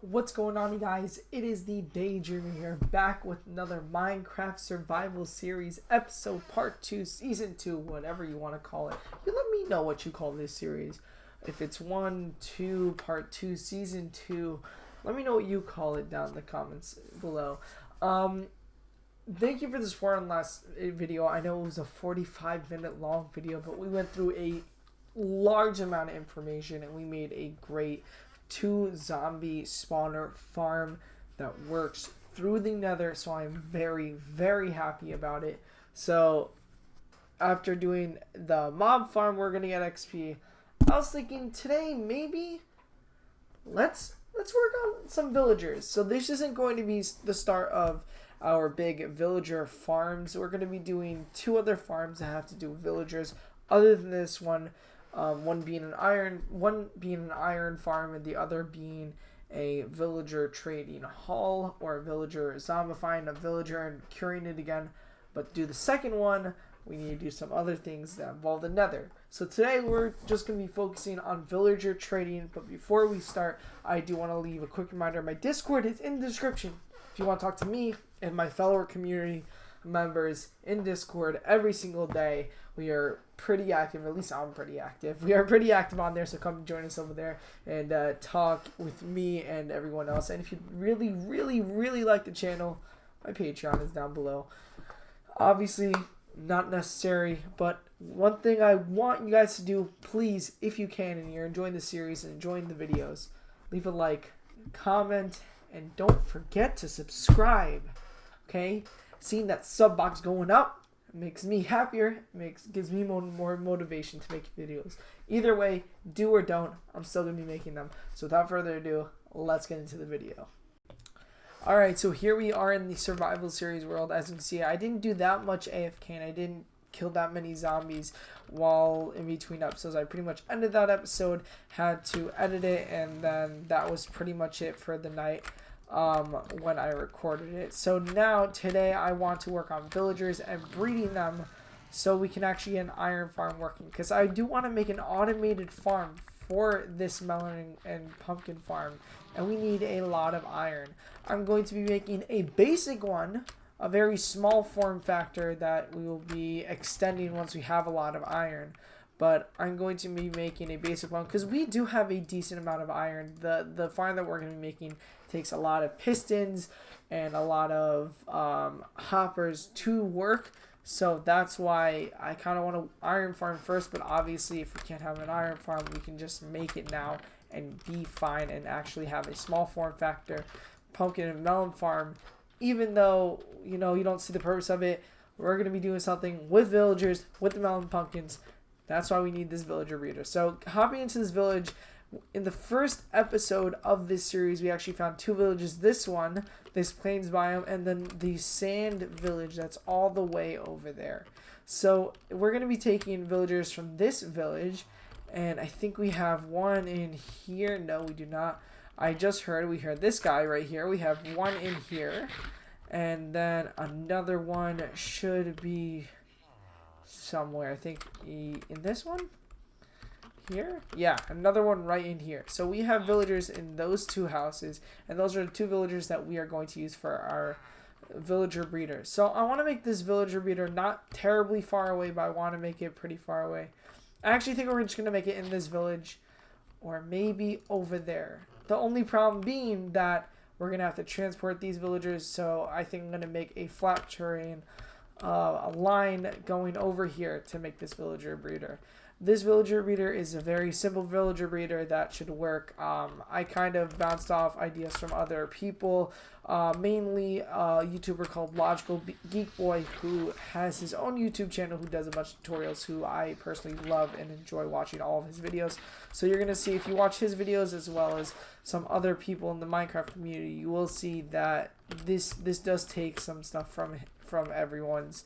What's going on, you guys? It is the Daydreamer here, back with another Minecraft Survival Series episode part 2, season 2, whatever you want to call it. You let me know what you call this series. If it's 1, 2, part 2, season 2, let me know what you call it down in the comments below. Thank you for the support on last video. I know it was a 45-minute long video, but we went through a large amount of information and we made a great 2 zombie spawner farm that works through the nether, so I'm very happy about it. So after doing the mob farm, we're gonna get XP. I was thinking today maybe let's work on some villagers. So this isn't going to be the start of our big villager farms. We're going to be doing 2 other farms that have to do with villagers other than this one. One being an iron farm, and the other being a villager trading hall, or a villager zombifying a villager and curing it again. But to do the second one, we need to do some other things that involve the nether. So today we're just going to be focusing on villager trading. But before we start, I do want to leave a quick reminder. My Discord is in the description. If you want to talk to me and my fellow community members in Discord every single day, we are pretty active. At least I'm pretty active. We are pretty active on there, so come join us over there and talk with me and everyone else. And if you really like the channel, my Patreon is down below. Obviously not necessary, but one thing I want you guys to do, please, if you can, and you're enjoying the series and enjoying the videos, leave a like, comment, and don't forget to subscribe. Okay, seeing that sub box going up makes me happier, gives me more motivation to make videos. Either way, do or don't, I'm still gonna be making them. So without further ado, let's get into the video. Alright, so here we are in the survival series world. As you can see, I didn't do that much AFK and I didn't kill that many zombies while in between episodes. I pretty much ended that episode, had to edit it, and then that was pretty much it for the night when I recorded it. So now today I want to work on villagers and breeding them so we can actually get an iron farm working, because I do want to make an automated farm for this melon and pumpkin farm, and we need a lot of iron. I'm going to be making a basic one, a very small form factor that we will be extending once we have a lot of iron. But I'm going to be making a basic one because we do have a decent amount of iron. The farm that we're going to be making takes a lot of pistons and a lot of hoppers to work. So that's why I kind of want to iron farm first. But obviously, if we can't have an iron farm, we can just make it now and be fine and actually have a small form factor pumpkin and melon farm. Even though, you know, you don't see the purpose of it, we're going to be doing something with villagers, with the melon pumpkins. That's why we need this villager breeder. So hopping into this village, in the first episode of this series, we actually found 2 villages. This one, this plains biome, and then the sand village that's all the way over there. So we're going to be taking villagers from this village, and I think we have one in here. No, we do not. I just heard, we heard this guy right here. We have one in here, and then another one should be somewhere. I think in this one here, yeah, another one right in here. So we have villagers in those 2 houses, and those are the 2 villagers that we are going to use for our villager breeder. So I want to make this villager breeder not terribly far away, but I want to make it pretty far away. I actually think we're just going to make it in this village, or maybe over there. The only problem being that we're going to have to transport these villagers, so I think I'm going to make a flat terrain, a line going over here to make this villager breeder. This villager breeder is a very simple villager breeder that should work. I kind of bounced off ideas from other people, mainly a YouTuber called Logical Geek Boy, who has his own YouTube channel, who does a bunch of tutorials, who I personally love and enjoy watching all of his videos. So you're going to see, if you watch his videos as well as some other people in the Minecraft community, you will see that this does take some stuff from everyone's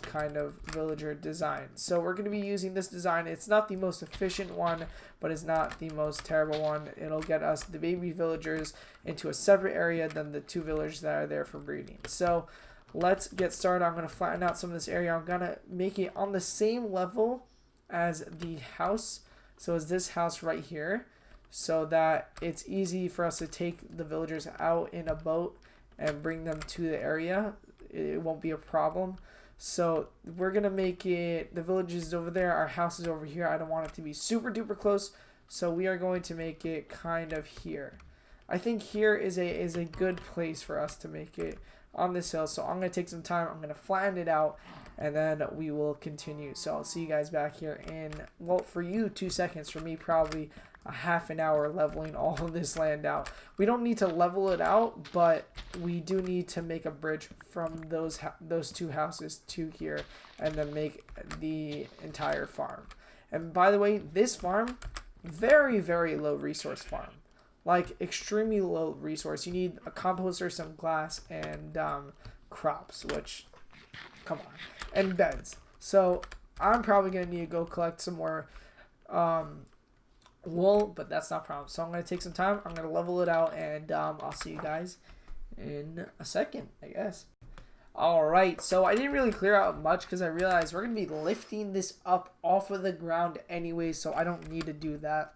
kind of villager design. So we're going to be using this design. It's not the most efficient one, but it's not the most terrible one. It'll get us the baby villagers into a separate area than the 2 villagers that are there for breeding. So let's get started. I'm going to flatten out some of this area. I'm going to make it on the same level as the house. So as this house right here. so that it's easy for us to take the villagers out in a boat and bring them to the area. It won't be a problem. So we're going to make it, the village is over there, our house is over here. I don't want it to be super duper close, so we are going to make it kind of here. I think here is a good place for us to make it on this hill. So I'm going to take some time, I'm going to flatten it out, and then we will continue. So I'll see you guys back here in, well, for you 2 seconds, for me probably a half an hour leveling all of this land out. We don't need to level it out, but we do need to make a bridge from those two houses to here, and then make the entire farm. And by the way, this farm, very, very low resource farm. Like extremely low resource. You need a composter, some glass, and crops, which, come on, and beds. So I'm probably gonna need to go collect some more wool, but that's not a problem. So I'm gonna take some time, I'm gonna level it out, and I'll see you guys in a second, I guess. Alright, so I didn't really clear out much because I realized we're gonna be lifting this up off of the ground anyway, so I don't need to do that.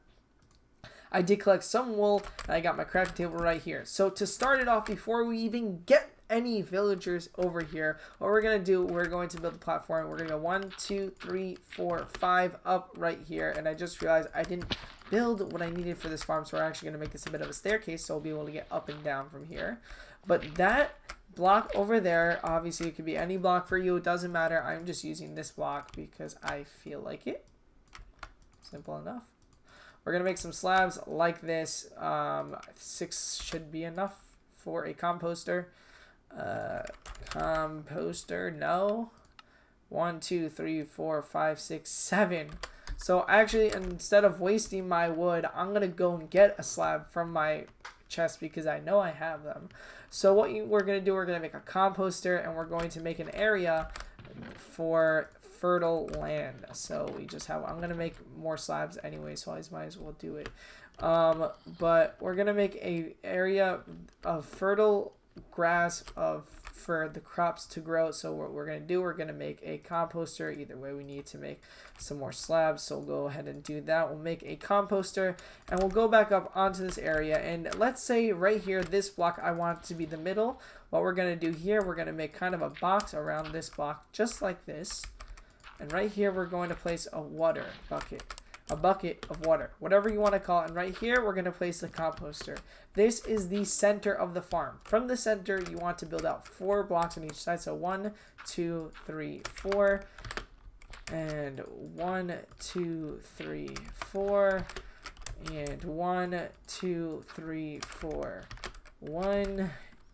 I did collect some wool, and I got my crafting table right here. So to start it off, before we even get any villagers over here, what we're going to do, we're going to build a platform. We're going to go 1, 2, 3, 4, 5 up right here. And I just realized I didn't build what I needed for this farm, so we're actually going to make this a bit of a staircase, so we'll be able to get up and down from here. But that block over there, obviously it could be any block for you, it doesn't matter. I'm just using this block because I feel like it. Simple enough. We're going to make some slabs like this. 6 should be enough for a composter. Composter, no. 1, 2, 3, 4, 5, 6, 7. So actually, instead of wasting my wood, I'm going to go and get a slab from my chest because I know I have them. So what we're going to do, we're going to make a composter, and we're going to make an area for fertile land. So we just have, I'm gonna make more slabs anyway, so I might as well do it. But we're gonna make a area of fertile grass for the crops to grow. So what we're gonna do, we're gonna make a composter. Either way, we need to make some more slabs, so we'll go ahead and do that. We'll make a composter, and we'll go back up onto this area, and let's say right here, this block, I want it to be the middle. What we're gonna do here, we're gonna make kind of a box around this block, just like this. And right here, we're going to place a water bucket. A bucket of water. Whatever you want to call it. And right here, we're going to place the composter. This is the center of the farm. From the center, you want to build out 4 blocks on each side. So 1, 2, 3, 4. And 1, 2, 3, 4. And 1, 2, 3, 4. 1.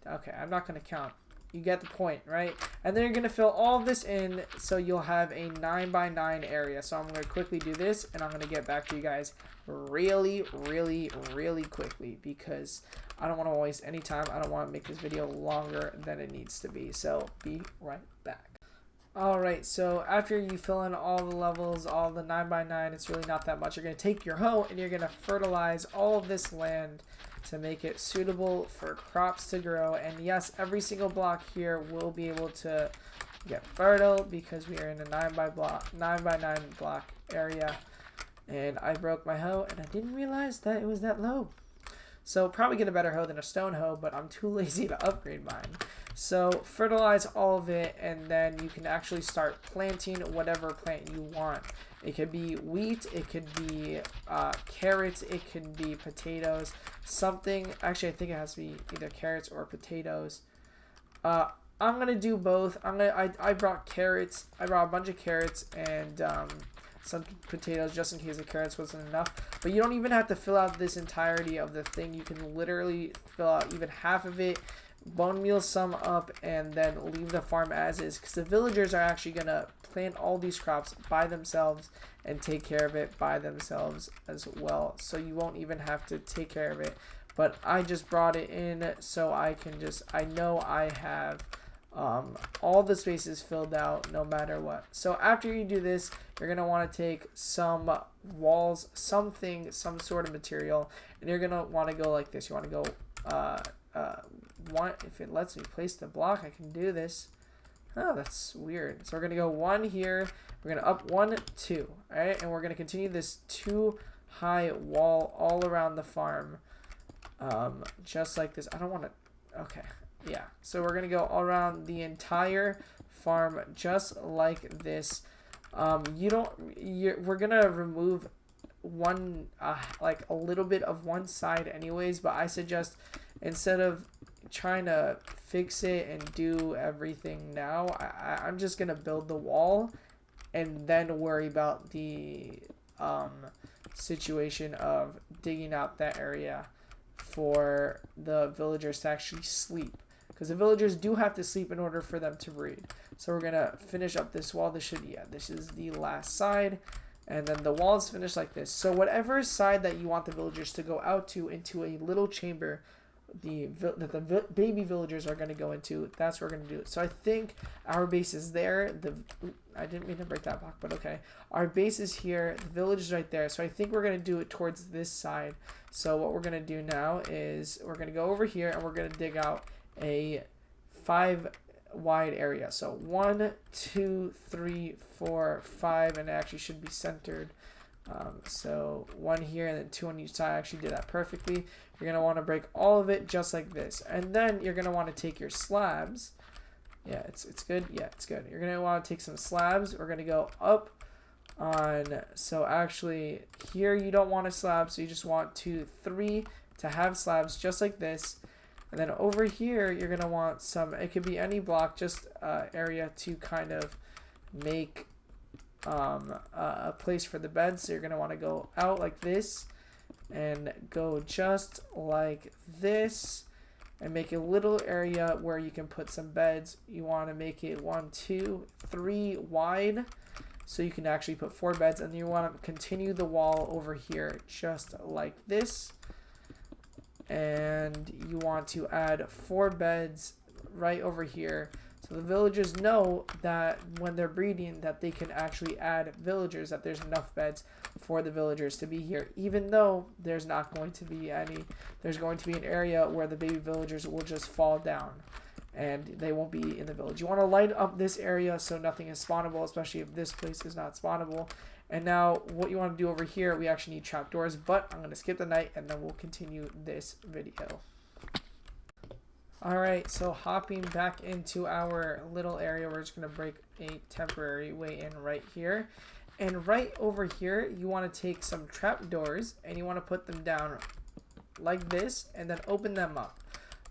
Okay, I'm not going to count. You get the point, right? And then you're going to fill all of this in, so you'll have a 9x9 area. So I'm going to quickly do this, and I'm going to get back to you guys really, really, really quickly, because I don't want to waste any time. I don't want to make this video longer than it needs to be. So be right back. Alright, so after you fill in all the levels, all the 9x9, it's really not that much. You're going to take your hoe, and you're going to fertilize all of this land to make it suitable for crops to grow. And yes, every single block here will be able to get fertile because we are in a 9x9 block area. And I broke my hoe, and I didn't realize that it was that low. So probably get a better hoe than a stone hoe, but I'm too lazy to upgrade mine. So fertilize all of it, and then you can actually start planting whatever plant you want. It could be wheat, it could be carrots, it could be potatoes, something. Actually, I think it has to be either carrots or potatoes. I'm gonna do both. I brought carrots. I brought a bunch of carrots and some potatoes just in case the carrots wasn't enough. But you don't even have to fill out this entirety of the thing. You can literally fill out even half of it, bone meal some up, and then leave the farm as is, because the villagers are actually gonna plant all these crops by themselves and take care of it by themselves as well. So you won't even have to take care of it. But I just brought it in so I can just, I know I have all the spaces filled out no matter what. So after you do this, you're going to want to take some walls, some sort of material, and you're going to want to go like this. You want to go if it lets me place the block, I can do this. Oh, that's weird. So we're going to go 1 here. We're going to up 1, 2. All right, and we're going to continue this 2 high wall all around the farm, just like this. I don't want to, okay, yeah. So we're gonna go all around the entire farm just like this. We're gonna remove one, like a little bit of one side anyways, but I suggest instead of trying to fix it and do everything now, I'm just gonna build the wall and then worry about the situation of digging out that area for the villagers to actually sleep, because the villagers do have to sleep in order for them to breed. So we're gonna finish up this wall. This is the last side, and then the wall is finished like this. So whatever side that you want the villagers to go out to, into a little chamber that the baby villagers are going to go into, that's where we're going to do it. So I think our base is there. I didn't mean to break that block, but okay. Our base is here. The village is right there. So I think we're going to do it towards this side. So what we're going to do now is we're going to go over here and we're going to dig out a 5 wide area. So 1, 2, 3, 4, 5, and it actually should be centered. So 1 here and then 2 on each side. I actually did that perfectly. You're going to want to break all of it just like this. And then you're going to want to take your slabs. Yeah, it's good. Yeah, it's good. You're going to want to take some slabs. We're going to go up on, so actually here you don't want a slab, so you just want 2, 3 to have slabs just like this. And then over here you're going to want some, it could be any block, just area to kind of make a place for the bed. So you're going to want to go out like this and go just like this and make a little area where you can put some beds. You want to make it 1, 2, 3 wide so you can actually put 4 beds, and you want to continue the wall over here just like this, and you want to add 4 beds right over here. So the villagers know that when they're breeding that they can actually add villagers, that there's enough beds for the villagers to be here, even though there's not going to be any. There's going to be an area where the baby villagers will just fall down and they won't be in the village. You want to light up this area so nothing is spawnable, especially if this place is not spawnable. And now what you want to do over here, we actually need trapdoors, but I'm going to skip the night and then we'll continue this video. Alright, so hopping back into our little area, we're just going to break a temporary way in right here. And right over here, you want to take some trapdoors and you want to put them down like this and then open them up.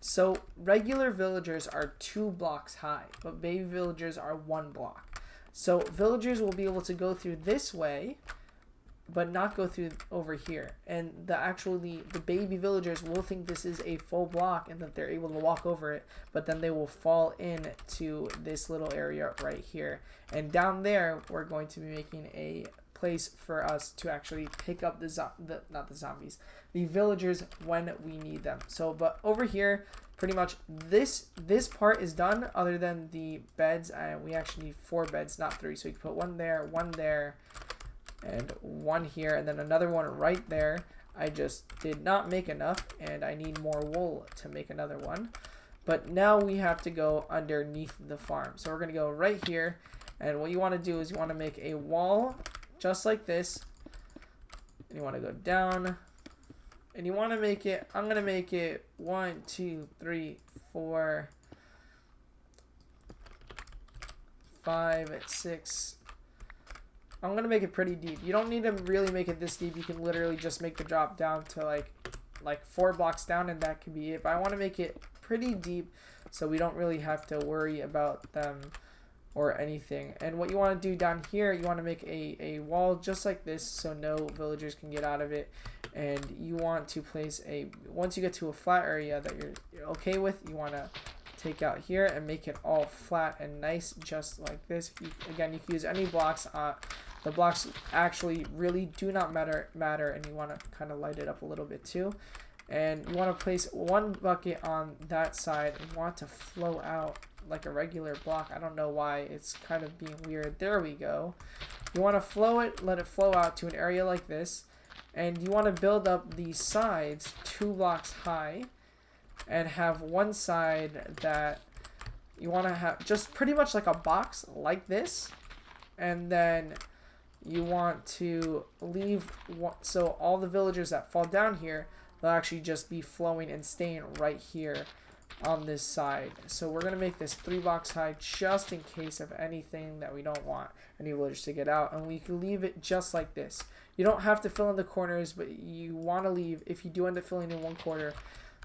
So regular villagers are 2 blocks high, but baby villagers are 1 block. So villagers will be able to go through this way, but not go through over here. And the baby villagers will think this is a full block and that they're able to walk over it, but then they will fall into this little area right here. And down there, we're going to be making a place for us to actually pick up the villagers when we need them. So, but over here, pretty much this part is done, other than the beds, and we actually need 4 beds, not 3. So you can put 1 there, and 1 here, and then another one right there. I just did not make enough, and I need more wool to make another one. But now we have to go underneath the farm. So we're going to go right here, and what you want to do is you want to make a wall just like this. And you want to go down, and you want to make it, I'm going to make it 1, 2, 3, 4, 5, 6. I'm going to make it pretty deep. You don't need to really make it this deep. You can literally just make the drop down to like 4 blocks down, and that can be it. But I want to make it pretty deep so we don't really have to worry about them or anything. And what you want to do down here, you want to make a wall just like this so no villagers can get out of it. And you want to place once you get to a flat area that you're okay with, you want to take out here and make it all flat and nice just like this. Again, you can use any blocks. The blocks actually really do not matter, and you want to kind of light it up a little bit too. And you want to place 1 bucket on that side and want to flow out like a regular block. I don't know why it's kind of being weird. There we go. You want to flow it, let it flow out to an area like this, and you want to build up the sides 2 blocks high and have one side that you want to have just pretty much like a box like this, and then you want to leave so all the villagers that fall down here, they'll actually just be flowing and staying right here on this side. So we're going to make this 3 blocks high just in case of anything that we don't want any villagers to get out, and we can leave it just like this. You don't have to fill in the corners, but you want to leave, if you do end up filling in one corner,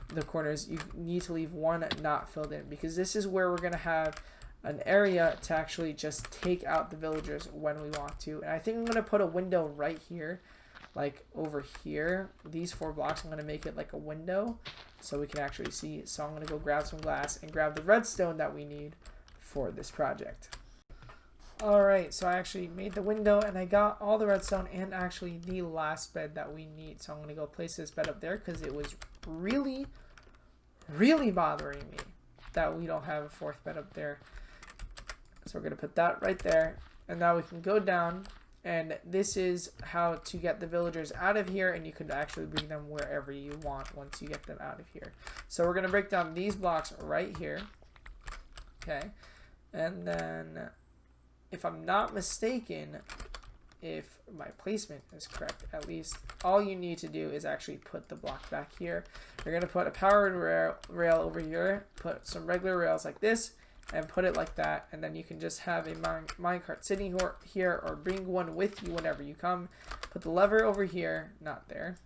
the corners, you need to leave one not filled in, because this is where we're going to have an area to actually just take out the villagers when we want to. And I think I'm going to put a window right here, like over here. These 4 blocks, I'm going to make it like a window so we can actually see. So I'm going to go grab some glass and grab the redstone that we need for this project. Alright, so I actually made the window and I got all the redstone and actually the last bed that we need. So I'm going to go place this bed up there because it was really bothering me that we don't have a 4th bed up there. So we're going to put that right there, and now we can go down, and this is how to get the villagers out of here, and you could actually bring them wherever you want once you get them out of here. So we're going to break down these blocks right here, okay, and then if I'm not mistaken, if my placement is correct, at least all you need to do is actually put the block back here. You're going to put a powered rail over here, put some regular rails like this, and put it like that, and then you can just have a minecart sitting here, or bring one with you whenever you come. Put the lever over here, not there,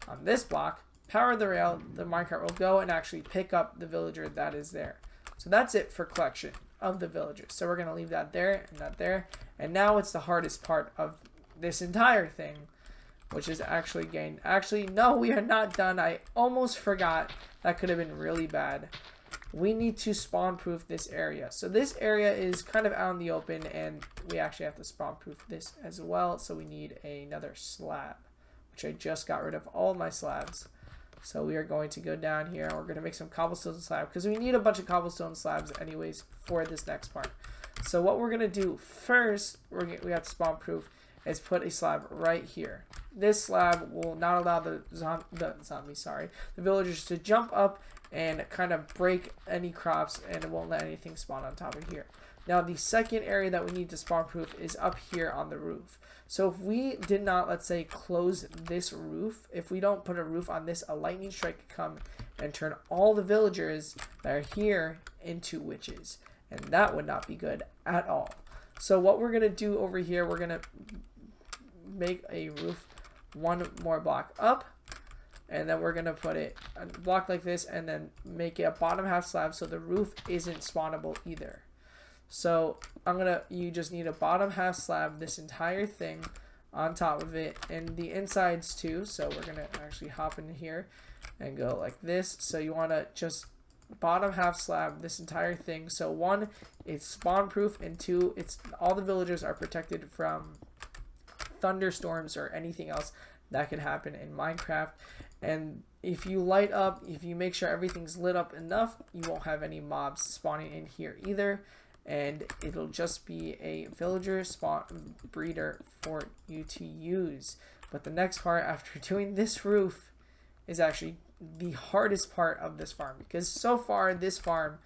on this block, power the rail, the minecart will go and actually pick up the villager that is there. So that's it for collection of the villagers. So we're going to leave that there and that there, and now it's the hardest part of this entire thing, which is actually no, we are not done. I almost forgot. That could have been really bad. We need to spawn proof this area. So this area is kind of out in the open, and we actually have to spawn proof this as well. So we need another slab, which I just got rid of all my slabs. So we are going to go down here, and we're going to make some cobblestone slab because we need a bunch of cobblestone slabs anyways for this next part. So what we're going to do first, we have to spawn proof, is put a slab right here. This slab will not allow the villagers to jump up and kind of break any crops, and it won't let anything spawn on top of here. Now the second area that we need to spawn proof is up here on the roof. So if we did not, let's say, close this roof, if we don't put a roof on this, a lightning strike could come and turn all the villagers that are here into witches, and that would not be good at all. So what we're going to do over here, we're going to make a roof 1 more block up, and then we're going to put it a block like this, and then make it a bottom half slab so the roof isn't spawnable either. So you just need a bottom half slab, this entire thing on top of it, and the insides too. So we're going to actually hop in here and go like this. So you want to just bottom half slab this entire thing. So 1, it's spawn proof, and 2, it's all the villagers are protected from thunderstorms or anything else that could happen in Minecraft. And if you make sure everything's lit up enough, you won't have any mobs spawning in here either, and it'll just be a villager spawn breeder for you to use. But the next part after doing this roof is actually the hardest part of this farm, because so far this farm,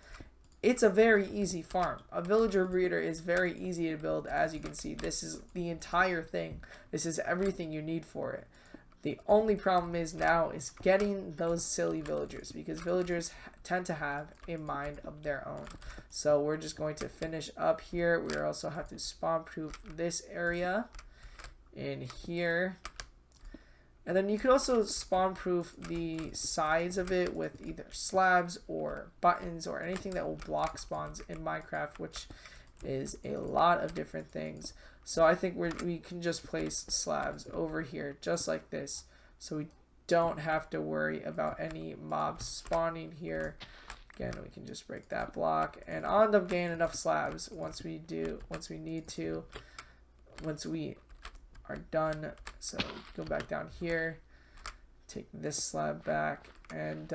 it's a very easy farm. A villager breeder is very easy to build. As you can see, this is the entire thing. This is everything you need for it. The only problem is now is getting those silly villagers, because villagers tend to have a mind of their own. So we're just going to finish up here. We also have to spawn proof this area in here. And then you could also spawn proof the sides of it with either slabs or buttons or anything that will block spawns in Minecraft, which is a lot of different things. So I think we can just place slabs over here just like this, so we don't have to worry about any mobs spawning here. Again, we can just break that block, and I'll end up gaining enough slabs once we are done. So go back down here, take this slab back, and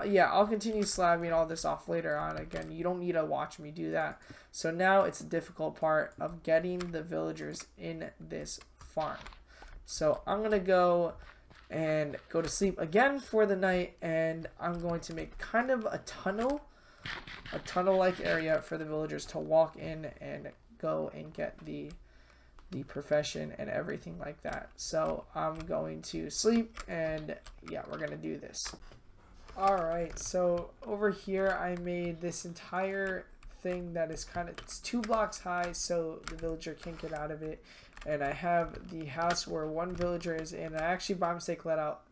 yeah, I'll continue slabbing all this off later on. Again, you don't need to watch me do that. So now it's the difficult part of getting the villagers in this farm. So I'm gonna go to sleep again for the night, and I'm going to make kind of a tunnel like area for the villagers to walk in and go and get the the profession and everything like that. So I'm going to sleep, and yeah, we're gonna do this. Alright, so over here I made this entire thing that is it's 2 blocks high, so the villager can't get out of it. And I have the house where one villager is in. I actually by mistake let out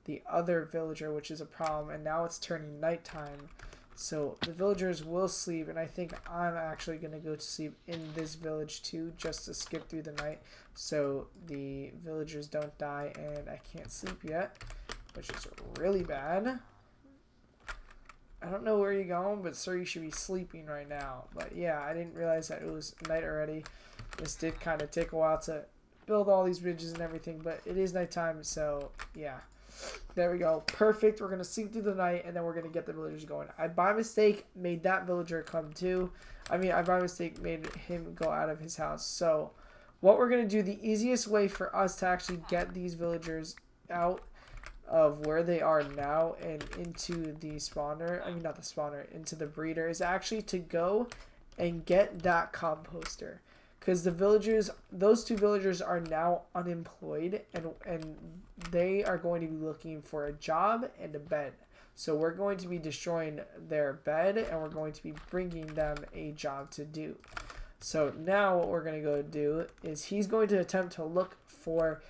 the other villager, which is a problem, and now it's turning nighttime. So the villagers will sleep, and I think I'm actually going to go to sleep in this village too, just to skip through the night so the villagers don't die and I can't sleep yet, which is really bad. I don't know where you're going, but sir, you should be sleeping right now. But yeah, I didn't realize that it was night already. This did kind of take a while to build all these bridges and everything, but it is nighttime, so yeah. There we go. Perfect. We're going to sleep through the night, and then we're going to get the villagers going. I, by mistake, made that villager come too. I mean, I, by mistake, made him go out of his house. So, what we're going to do, the easiest way for us to actually get these villagers out of where they are now and into the spawner, I mean, not the spawner, into the breeder, is actually to go and get that composter. Because the villagers, those 2 villagers are now unemployed, and they are going to be looking for a job and a bed. So we're going to be destroying their bed, and we're going to be bringing them a job to do. So now what we're going to go do is he's going to attempt to look for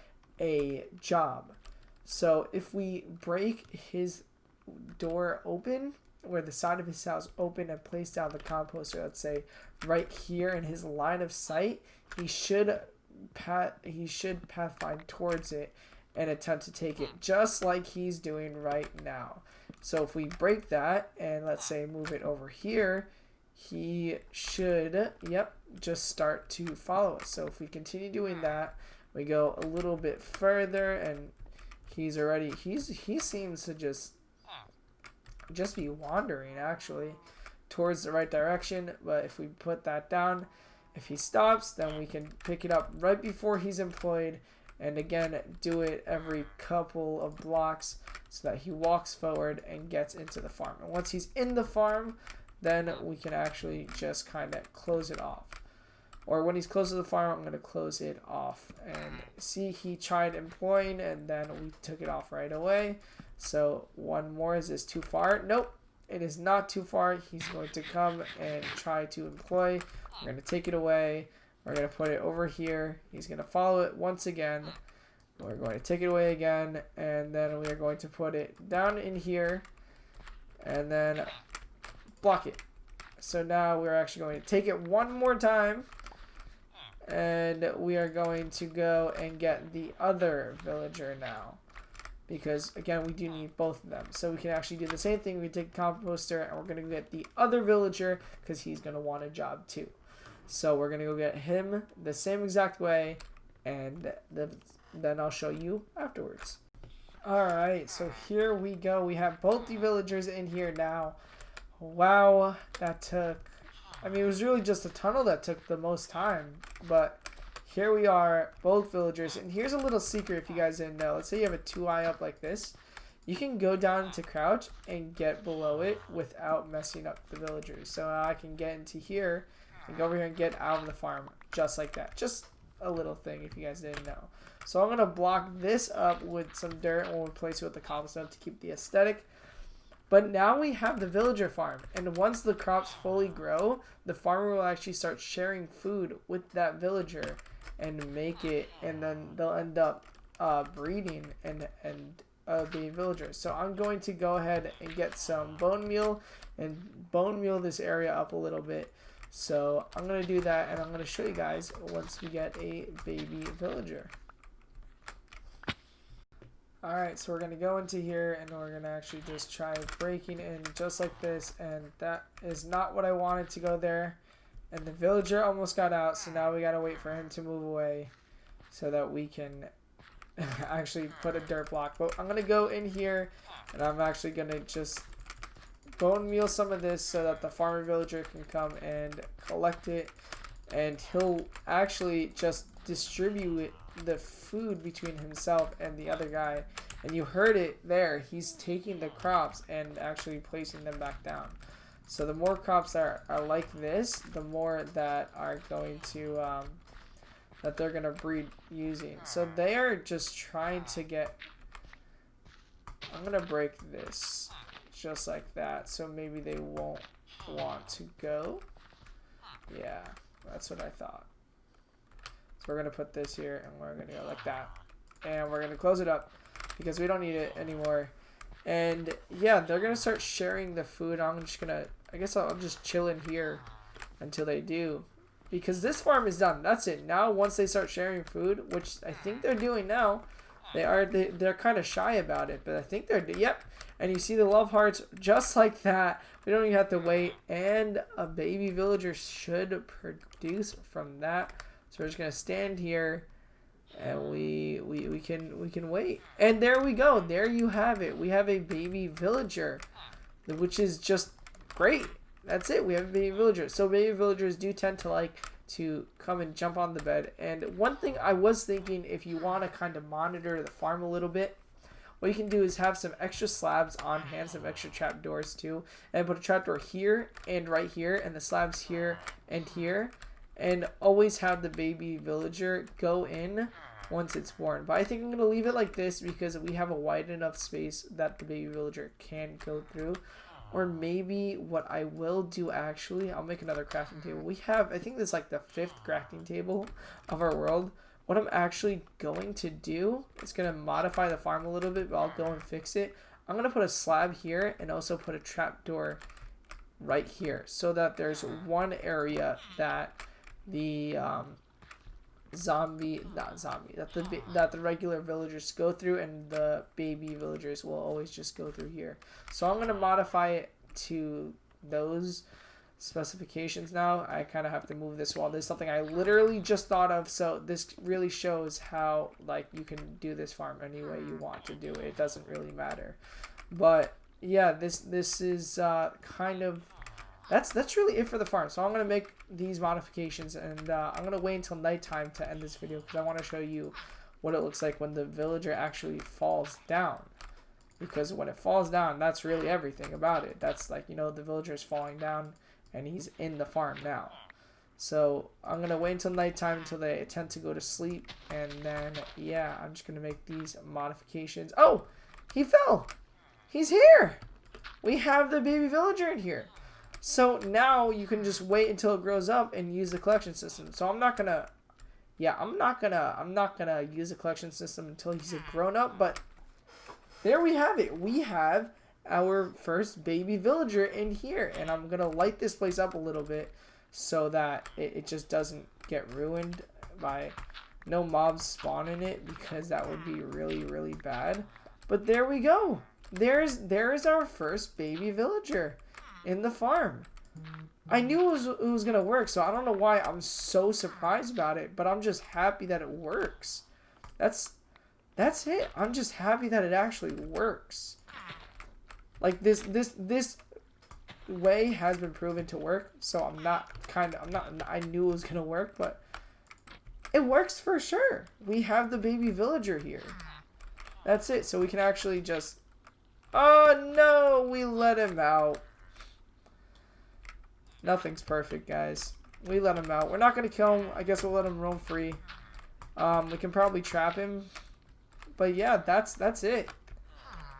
a job. So if we break his door open, where the side of his house open, and place down the composter, let's say right here in his line of sight, he should pathfind towards it and attempt to take it, just like he's doing right now. So if we break that and let's say move it over here, he should, yep, just start to follow us. So if we continue doing that, we go a little bit further, and he's already, he seems to just be wandering actually towards the right direction. But if we put that down, if he stops, then we can pick it up right before he's employed, and again do it every couple of blocks so that he walks forward and gets into the farm. And once he's in the farm, then we can actually just kind of close it off. Or when he's close to the farm, I'm going to close it off. And see, he tried employing, and then we took it off right away. So one more. Is this too far? Nope, it is not too far. He's going to come and try to employ. We're going to take it away. We're going to put it over here. He's going to follow it once again. We're going to take it away again, and then we are going to put it down in here and then block it. So now we're actually going to take it one more time, and we are going to go and get the other villager now, because again we do need both of them. So we can actually do the same thing. We take a composter, and we're going to get the other villager because he's going to want a job too. So we're going to go get him the same exact way, and then I'll show you afterwards. Alright, so here we go. We have both the villagers in here now. Wow, that took, I mean, it was really just the tunnel that took the most time, but here we are, both villagers. And here's a little secret if you guys didn't know. Let's say you have a 2-eye up like this. You can go down to crouch and get below it without messing up the villagers. So I can get into here and go over here and get out of the farm just like that. Just a little thing if you guys didn't know. So I'm going to block this up with some dirt, and we'll replace it with the cobblestone to keep the aesthetic. But now we have the villager farm, and once the crops fully grow, the farmer will actually start sharing food with that villager and make it, and then they'll end up breeding and being villagers. So I'm going to go ahead and get some bone meal and bone meal this area up a little bit. So I'm going to do that, and I'm going to show you guys once we get a baby villager. Alright, so we're going to go into here, and we're going to actually just try breaking in just like this, and that is not what I wanted to go there. And the villager almost got out, so now we got to wait for him to move away so that we can actually put a dirt block. But I'm going to go in here, and I'm actually going to just bone meal some of this so that the farmer villager can come and collect it, and he'll actually just distribute the food between himself and the other guy. And you heard it there, he's taking the crops and actually placing them back down. So the more crops are like this, the more that are going to that they're gonna breed using. So they are just trying to get. I'm gonna break this just like that, so maybe they won't want to go. Yeah, that's what I thought. So we're gonna put this here, and we're gonna go like that, and we're gonna close it up because we don't need it anymore. And yeah, they're gonna start sharing the food. I'm just gonna, I guess I'll just chill in here until they do, because this farm is done. That's it. Now once they start sharing food, which I think they're doing now, they're kind of shy about it, but I think they're, yep. And you see the love hearts just like that. We don't even have to wait, and a baby villager should produce from that. So we're just gonna stand here, and we can wait. And there we go. There you have it. We have a baby villager, which is just great. That's it. We have a baby villager. So baby villagers do tend to like to come and jump on the bed. And one thing I was thinking, if you want to kind of monitor the farm a little bit, what you can do is have some extra slabs on hand, some extra trapdoors too, and put a trapdoor here and right here, and the slabs here and here, and always have the baby villager go in once it's born. But I think I'm going to leave it like this because we have a wide enough space that the baby villager can go through. Or maybe what I will do, actually, I'll make another crafting table. We have, I think this is like the 5th crafting table of our world. What I'm actually going to do is going to modify the farm a little bit, but I'll go and fix it. I'm going to put a slab here and also put a trapdoor right here, so that there's one area that the that the regular villagers go through, and the baby villagers will always just go through here. So I'm going to modify it to those specifications now. I kind of have to move this wall. This is something I literally just thought of, so this really shows how like you can do this farm any way you want to do it. It doesn't really matter. But yeah, this is kind of that's really it for the farm. So I'm gonna make these modifications, and I'm gonna wait until nighttime to end this video because I want to show you what it looks like when the villager actually falls down. Because when it falls down, that's really everything about it. That's like, you know, the villager is falling down and he's in the farm now. So I'm gonna wait until nighttime until they attempt to go to sleep, and then yeah, I'm just gonna make these modifications. Oh, he fell. He's here. We have the baby villager in here. So now you can just wait until it grows up and use the collection system. So I'm not gonna use the collection system until he's a grown up, but there we have it. We have our first baby villager in here, and I'm gonna light this place up a little bit so that it just doesn't get ruined by no mobs spawning it, because that would be really, really bad. But there we go. There's our first baby villager in the farm. I knew it was gonna work, so I don't know why I'm so surprised about it, but I'm just happy that it works. That's it. I'm just happy that it actually works. Like this way has been proven to work, so I knew it was gonna work, but it works for sure. We have the baby villager here. That's it. So we can actually just, oh no, we let him out. Nothing's perfect, guys. We let him out. We're not gonna kill him. I guess we'll let him roam free. We can probably trap him, but yeah, that's it.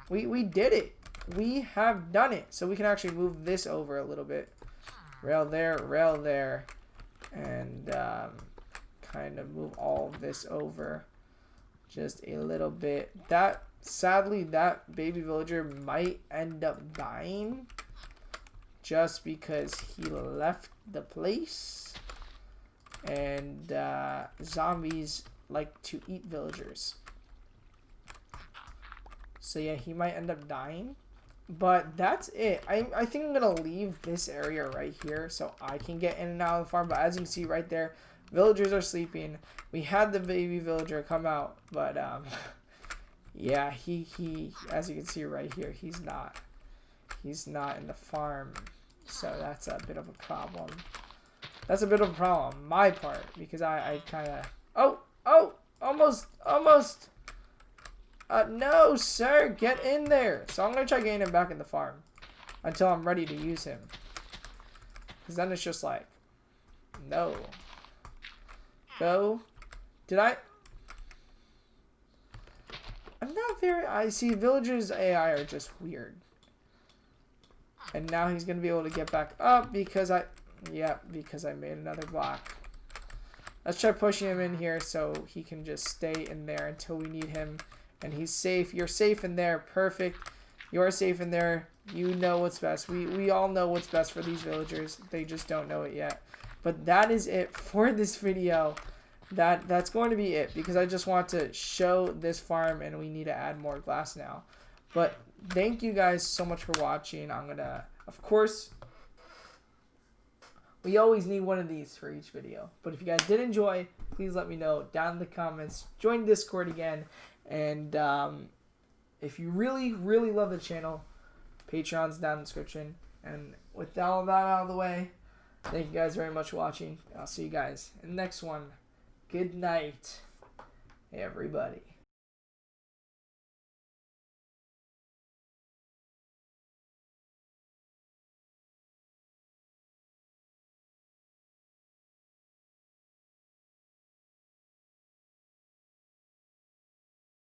We did it. We have done it. So we can actually move this over a little bit. Rail there, and kind of move all of this over just a little bit. Sadly, that baby villager might end up dying just because he left the place, and zombies like to eat villagers. So yeah, he might end up dying. But that's it. I think I'm going to leave this area right here so I can get in and out of the farm. But as you can see right there, villagers are sleeping. We had the baby villager come out. But, yeah, he as you can see right here, he's not in the farm. So that's a bit of a problem. That's a bit of a problem on my part. Because I kind of... Oh! Almost! No, sir, get in there. So I'm going to try getting him back in the farm until I'm ready to use him. Because then it's just like, no. Go. Did I? I'm not very... I see villagers' AI are just weird. And now he's going to be able to get back up because I... Yeah, because I made another block. Let's try pushing him in here so he can just stay in there until we need him. And he's safe. You're safe in there. Perfect. You're safe in there. You know what's best. We all know what's best for these villagers. They just don't know it yet. But that is it for this video. That's going to be it because I just want to show this farm and we need to add more glass now. But thank you guys so much for watching. I'm going to, of course, we always need one of these for each video. But if you guys did enjoy, please let me know down in the comments. Join Discord again. And if you really, really love the channel, Patreon's down in the description. And with all that out of the way, thank you guys very much for watching. I'll see you guys in the next one. Good night, everybody.